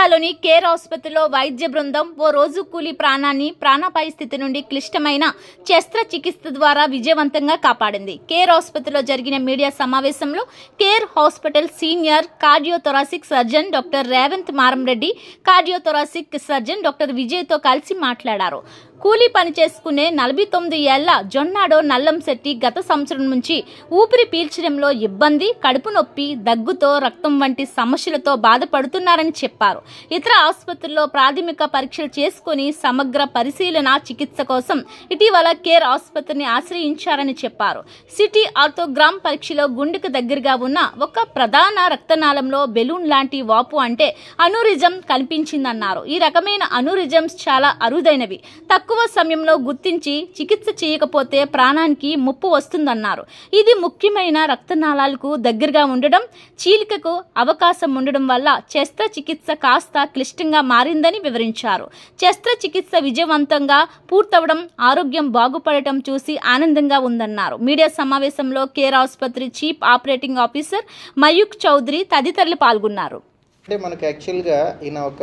విశాఖలోని కేర్ ఆసుపత్రిలో వైద్య బృందం ఓ రోజు కూలీ ప్రాణాపాయ స్థితి నుండి క్లిష్టమైన శస్త్రచికిత్స ద్వారా విజయవంతంగా కాపాడింది. కేర్ ఆసుపత్రిలో జరిగిన మీడియా సమావేశంలో Care hospital senior cardiothoracic surgeon doctor Revanth Maramreddy, cardiothoracic surgeon doctor విజయ్తో కలిసి మాట్లాడారు. కూలీ పని చేసుకునే 49 ఏళ్ల జొన్నాడో నల్లంశెట్టి గత సంవత్సరం నుంచి ఊపిరి పీల్చడంలో ఇబ్బంది, కడుపు నొప్పి, దగ్గుతో, రక్తం వంటి సమస్యలతో బాధపడుతున్నారని చెప్పారు. ఇతర ఆసుపత్రుల్లో ప్రాథమిక పరీక్షలు చేసుకుని సమగ్ర పరిశీలన, చికిత్స కోసం ఇటీవల కేర్ ఆసుపత్రిని ఆశ్రయించారని చెప్పారు. సిటీ ఆర్థోగ్రామ్ పరీక్షలో గుండెకు దగ్గరగా ఉన్న ఒక ప్రధాన రక్తనాళంలో బెలూన్ లాంటి వాపు అంటే అనూరిజం కనిపించిందన్నారు. ఈ రకమైన అనూరిజమ్స్ చాలా అరుదైనవి, తక్కువ సమయంలో గుర్తించి చికిత్స చేయకపోతే ప్రాణానికి ముప్పు వస్తుందన్నారు. ఇది ముఖ్యమైన రక్తనాళాలకు దగ్గరగా ఉండడం, చీలికకు అవకాశం ఉండడం వల్ల శస్త్రచికిత్స కాస్త క్లిష్టంగా మారిందని వివరించారు. శస్త్రచికిత్స విజయవంతంగా పూర్తవడం, ఆరోగ్యం బాగుపడటం చూసి ఆనందంగా ఉందన్నారు. మీడియా సమావేశంలో కేర్ ఆసుపత్రి chief operating officer Mayuk Chaudhary తదితరులు పాల్గొన్నారు. అంటే మనకు యాక్చువల్గా ఈయన ఒక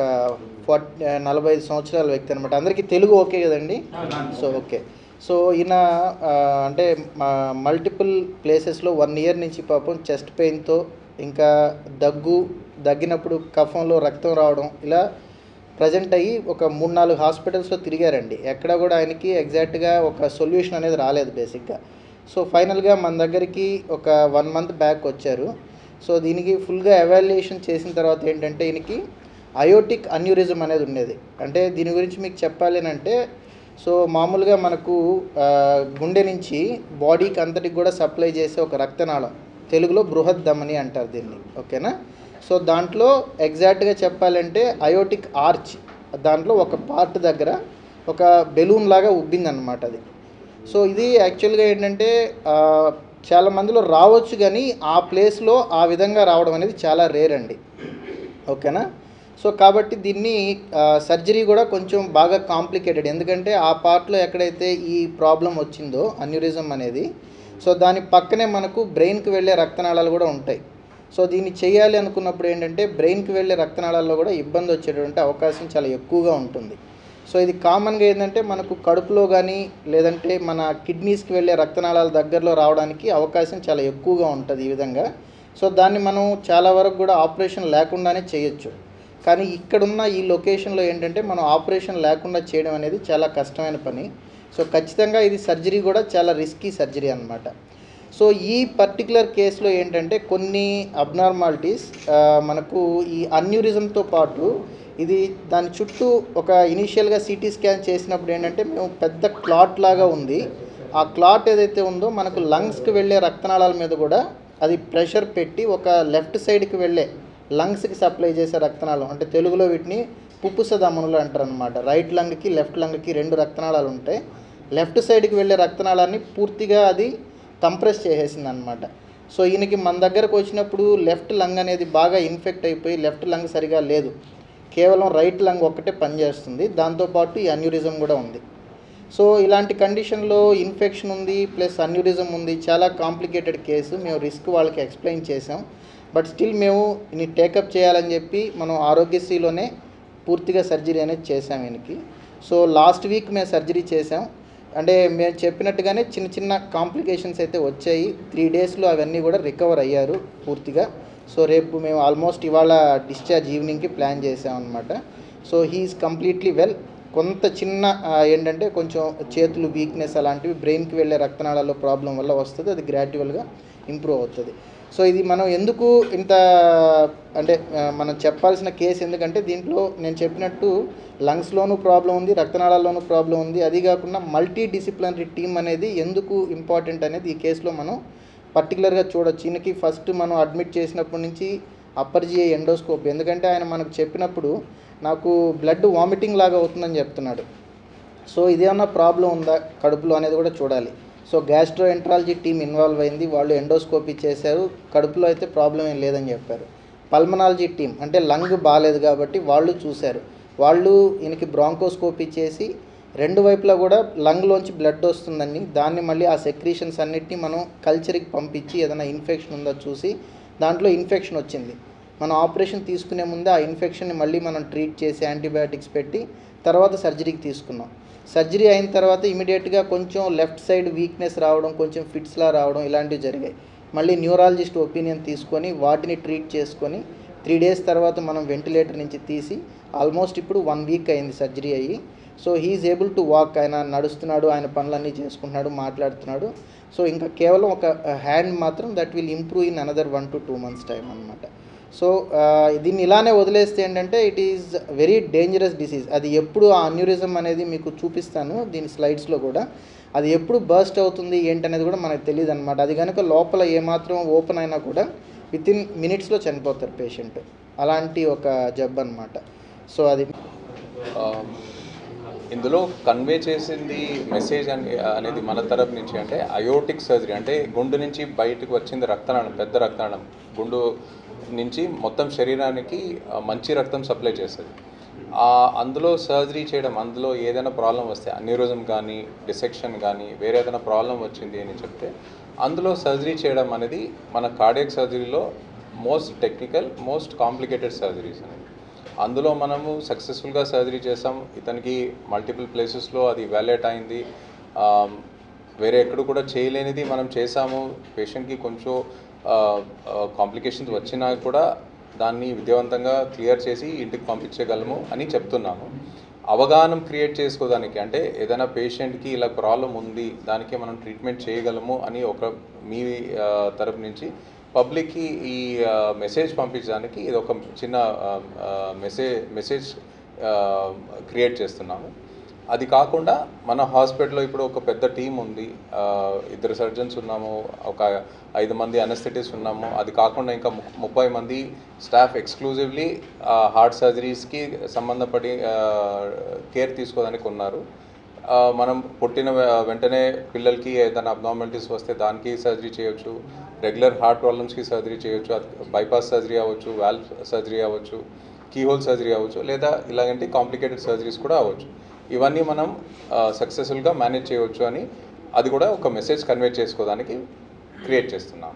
45 సంవత్సరాల వ్యక్తి అనమాట. అందరికీ తెలుగు ఓకే కదండి? So okay. సో ఈయన అంటే మల్టిపుల్ ప్లేసెస్లో 1 ఇయర్ నుంచి పాపం చెస్ట్ పెయిన్తో, ఇంకా దగ్గినప్పుడు కఫంలో రక్తం రావడం, ఇలా ప్రజెంట్ అయ్యి ఒక 3-4 హాస్పిటల్స్లో తిరిగారండి. ఎక్కడ కూడా ఆయనకి ఎగ్జాక్ట్గా ఒక సొల్యూషన్ అనేది రాలేదు బేసిక్గా. సో ఫైనల్గా మన దగ్గరికి ఒక 1 మంత్ బ్యాక్ వచ్చారు. సో దీనికి ఫుల్గా ఎవాల్యుయేషన్ చేసిన తర్వాత ఏంటంటే ఈయనకి అయోటిక్ అన్యూరిజం అనేది ఉండేది. అంటే దీని గురించి మీకు చెప్పాలి అంటే, సో మామూలుగా మనకు గుండె నుంచి బాడీకి అంతటికి కూడా సప్లై చేసే ఒక రక్తనాళం, తెలుగులో బృహద్దమని అంటారు దీన్ని, ఓకేనా? సో దాంట్లో ఎగ్జాక్ట్గా చెప్పాలంటే అయోటిక్ ఆర్చ్, దాంట్లో ఒక పార్ట్ దగ్గర ఒక బెలూన్ లాగా ఉబ్బిందనమాట అది. సో ఇది యాక్చువల్గా ఏంటంటే చాలా మందిలో రావచ్చు, కానీ ఆ ప్లేస్లో ఆ విధంగా రావడం అనేది చాలా రేర్ అండి, ఓకేనా? సో కాబట్టి దీన్ని సర్జరీ కూడా కొంచెం బాగా కాంప్లికేటెడ్. ఎందుకంటే ఆ పార్ట్లో ఎక్కడైతే ఈ ప్రాబ్లం వచ్చిందో అన్యూరిజం అనేది, సో దాని పక్కనే మనకు బ్రెయిన్కి వెళ్ళే రక్తనాళాలు కూడా ఉంటాయి. సో దీన్ని చేయాలి అనుకున్నప్పుడు ఏంటంటే బ్రెయిన్కి వెళ్ళే రక్తనాళాల్లో కూడా ఇబ్బంది వచ్చేటువంటి అవకాశం చాలా ఎక్కువగా ఉంటుంది. సో ఇది కామన్గా ఏంటంటే మనకు కడుపులో కానీ లేదంటే మన కిడ్నీస్కి వెళ్ళే రక్తనాళాల దగ్గరలో రావడానికి అవకాశం చాలా ఎక్కువగా ఉంటుంది ఈ విధంగా. సో దాన్ని మనం చాలా వరకు కూడా ఆపరేషన్ లేకుండానే చేయొచ్చు. కానీ ఇక్కడున్న ఈ లొకేషన్లో ఏంటంటే మనం ఆపరేషన్ లేకుండా చేయడం అనేది చాలా కష్టమైన పని. సో ఖచ్చితంగా ఇది సర్జరీ కూడా చాలా రిస్కీ సర్జరీ అన్నమాట. సో ఈ పర్టికులర్ కేసులో ఏంటంటే కొన్ని అబ్నార్మాలిటీస్ మనకు ఈ అన్యూరిజంతో పాటు ఇది దాని చుట్టూ ఒక ఇనీషియల్గా సిటీ స్కాన్ చేసినప్పుడు ఏంటంటే మేము పెద్ద క్లాట్ లాగా ఉంది. ఆ క్లాట్ ఏదైతే ఉందో మనకు లంగ్స్కి వెళ్ళే రక్తనాళాల మీద కూడా అది ప్రెషర్ పెట్టి ఒక లెఫ్ట్ సైడ్కి వెళ్ళే లంగ్స్కి సప్లై చేసే రక్తనాళం, అంటే తెలుగులో వీటిని పుప్పుస ధమనులు అంటారు అనమాట. రైట్ లంగ్కి లెఫ్ట్ లంగ్కి 2 రక్తనాళాలు ఉంటాయి. లెఫ్ట్ సైడ్కి వెళ్ళే రక్తనాళాన్ని పూర్తిగా అది కంప్రెస్ చేసేసింది అనమాట. సో ఈయనకి మన దగ్గరకు వచ్చినప్పుడు లెఫ్ట్ లంగ్ అనేది బాగా ఇన్ఫెక్ట్ అయిపోయి లెఫ్ట్ లంగ్ సరిగా లేదు, కేవలం రైట్ లంగ్ ఒక్కటే పనిచేస్తుంది. దాంతోపాటు ఈ అన్యూరిజం కూడా ఉంది. సో ఇలాంటి కండిషన్లో ఇన్ఫెక్షన్ ఉంది ప్లస్ అన్యూరిజం ఉంది, చాలా కాంప్లికేటెడ్ కేసు. మేము రిస్క్ వాళ్ళకి ఎక్స్ప్లెయిన్ చేసాం, బట్ స్టిల్ మేము ఇన్ని టేకప్ చేయాలని చెప్పి మనం ఆరోగ్యశ్రీలోనే పూర్తిగా సర్జరీ అనేది చేసాం ఈయనకి. సో లాస్ట్ వీక్ మేము సర్జరీ చేసాం. అంటే మేము చెప్పినట్టుగానే చిన్న చిన్న కాంప్లికేషన్స్ అయితే వచ్చాయి. 3 డేస్లో అవన్నీ కూడా రికవర్ అయ్యారు పూర్తిగా. సో రేపు మేము ఆల్మోస్ట్ ఇవాళ డిశ్చార్జ్ ఈవినింగ్కి ప్లాన్ చేసామన్నమాట. So he's completely well. కొంత చిన్న ఏంటంటే కొంచెం చేతులు వీక్నెస్ అలాంటివి బ్రెయిన్కి వెళ్ళే రక్తనాళాల్లో ప్రాబ్లం వల్ల వస్తుంది, అది గ్రాడ్యువల్గా ఇంప్రూవ్ అవుతుంది. సో ఇది మనం ఎందుకు ఇంత అంటే మనం చెప్పాల్సిన కేసు, ఎందుకంటే దీంట్లో నేను చెప్పినట్టు లంగ్స్లోనూ ప్రాబ్లం ఉంది, రక్తనాళాల్లోనూ ప్రాబ్లం ఉంది. అది కాకుండా మల్టీ డిసిప్లినరీ టీమ్ అనేది ఎందుకు ఇంపార్టెంట్ అనేది ఈ కేసులో మనం పర్టికులర్గా చూడొచ్చు. ఈయనకి ఫస్ట్ మనం అడ్మిట్ చేసినప్పటి నుంచి అప్పర్ జిఐ ఎండోస్కోప్, ఎందుకంటే ఆయన మనకు చెప్పినప్పుడు నాకు బ్లడ్ వామిటింగ్ లాగా అవుతుందని చెప్తున్నాడు. సో ఇదేమన్నా ప్రాబ్లం ఉందా కడుపులో అనేది కూడా చూడాలి. So gastro enterology team involve అయింది, వాళ్ళు ఎండోస్కోపీ చేశారు, కడుపులో అయితే ప్రాబ్లం ఏం లేదని చెప్పారు. పల్మనాలజీ టీం అంటే లంగ్ బాగాలేదు కాబట్టి వాళ్ళు చూశారు, వాళ్ళు ఈయనకి బ్రాంకోస్కోపీ చేసి 2 వైపులా కూడా లంగ్లోంచి బ్లడ్ వస్తుందని, దాన్ని మళ్ళీ ఆ సెక్రీషన్స్ అన్నిటిని మనం కల్చర్కి పంపించి ఏదైనా ఇన్ఫెక్షన్ ఉందో చూసి దాంట్లో ఇన్ఫెక్షన్ వచ్చింది. మనం ఆపరేషన్ తీసుకునే ముందు ఆ ఇన్ఫెక్షన్ని మళ్ళీ మనం ట్రీట్ చేసి యాంటీబయాటిక్స్ పెట్టి తర్వాత సర్జరీకి తీసుకున్నాం. సర్జరీ అయిన తర్వాత ఇమీడియట్గా కొంచెం లెఫ్ట్ సైడ్ వీక్నెస్ రావడం, కొంచెం ఫిట్స్లా రావడం ఇలాంటివి జరిగాయి. మళ్ళీ న్యూరాలజిస్ట్ ఒపీనియన్ తీసుకొని వాటిని ట్రీట్ చేసుకొని 3 days తర్వాత మనం వెంటిలేటర్ నుంచి తీసి ఆల్మోస్ట్ ఇప్పుడు 1 week అయింది సర్జరీ అయ్యి. So he's able to walk, ఆయన నడుస్తున్నాడు, ఆయన పనులన్నీ చేసుకుంటున్నాడు, మాట్లాడుతున్నాడు. సో ఇంకా కేవలం ఒక హ్యాండ్ మాత్రం that will improve in another 1 to 2 months time అనమాట. సో దీన్ని ఇలానే వదిలేస్తే ఏంటంటే it is very dangerous disease. అది ఎప్పుడు ఆ అన్యూరిజం అనేది మీకు చూపిస్తాను దీని స్లైడ్స్లో కూడా. అది ఎప్పుడు బర్స్ట్ అవుతుంది ఏంటనేది కూడా మనకు తెలియదు అనమాట. అది కనుక లోపల ఏమాత్రం ఓపెన్ అయినా కూడా వితిన్ మినిట్స్లో చనిపోతారు పేషెంట్. అలాంటి ఒక జబ్బు అనమాట. సో అది ఇందులో కన్వే చేసింది మెసేజ్ అనేది మన తరపు నుంచి అంటే అయోటిక్ సర్జరీ అంటే గుండు నుంచి బయటకు వచ్చింది రక్తనాళం, పెద్ద రక్తనాళం గుండు నుంచి మొత్తం శరీరానికి మంచి రక్తం సప్లై చేస్తుంది. అందులో సర్జరీ చేయడం, అందులో ఏదైనా ప్రాబ్లం వస్తే అన్యూరిజం కానీ డిసెక్షన్ కానీ వేరే ఏదైనా ప్రాబ్లం వచ్చింది అని చెప్తే అందులో సర్జరీ చేయడం అనేది మన కార్డియాక్ సర్జరీలో most technical, most complicated surgeries అనేది. అందులో మనము సక్సెస్ఫుల్గా సర్జరీ చేసాం. ఇతనికి మల్టిపుల్ ప్లేసెస్లో అది వ్యాలేట్ అయింది. వేరే ఎక్కడ కూడా చేయలేనిది మనం చేసాము. పేషెంట్కి కొంచెం కాంప్లికేషన్స్ వచ్చినా కూడా దాన్ని విజయవంతంగా క్లియర్ చేసి ఇంటికి పంపించగలము అని చెప్తున్నాము. అవగాహన క్రియేట్ చేసుకోవడానికి అంటే ఏదైనా పేషెంట్కి ఇలా ప్రాబ్లం ఉంది, దానికి మనం ట్రీట్మెంట్ చేయగలము అని ఒక మీ తరపు నుంచి పబ్లిక్కి ఈ మెసేజ్ పంపించడానికి ఇది ఒక చిన్న మెసేజ్ క్రియేట్ చేస్తున్నాము. అది కాకుండా మన హాస్పిటల్లో ఇప్పుడు ఒక పెద్ద టీం ఉంది, 2 సర్జన్స్ ఉన్నాము, ఒక 5 మంది అనస్థెటిస్ట్ ఉన్నాము. అది కాకుండా ఇంకా 30 మంది స్టాఫ్ ఎక్స్క్లూజివ్లీ హార్ట్ సర్జరీస్కి సంబంధపడి కేర్ తీసుకోవడానికి ఉన్నారు. మనం పుట్టిన వెంటనే పిల్లలకి ఏదైనా అబ్నార్మాలిటీస్ వస్తే దానికి సర్జరీ చేయొచ్చు, రెగ్యులర్ హార్ట్ ప్రాబ్లమ్స్కి సర్జరీ చేయొచ్చు, బైపాస్ సర్జరీ అవ్వచ్చు, వాల్వ్ సర్జరీ అవ్వచ్చు, కీహోల్ సర్జరీ అవ్వచ్చు, లేదా ఇలాంటి కాంప్లికేటెడ్ సర్జరీస్ కూడా అవ్వచ్చు. ఇవన్నీ మనం సక్సెస్ఫుల్గా మేనేజ్ చేయవచ్చు అని అది కూడా ఒక మెసేజ్ కన్వే చేసుకోవడానికి క్రియేట్ చేస్తున్నాం.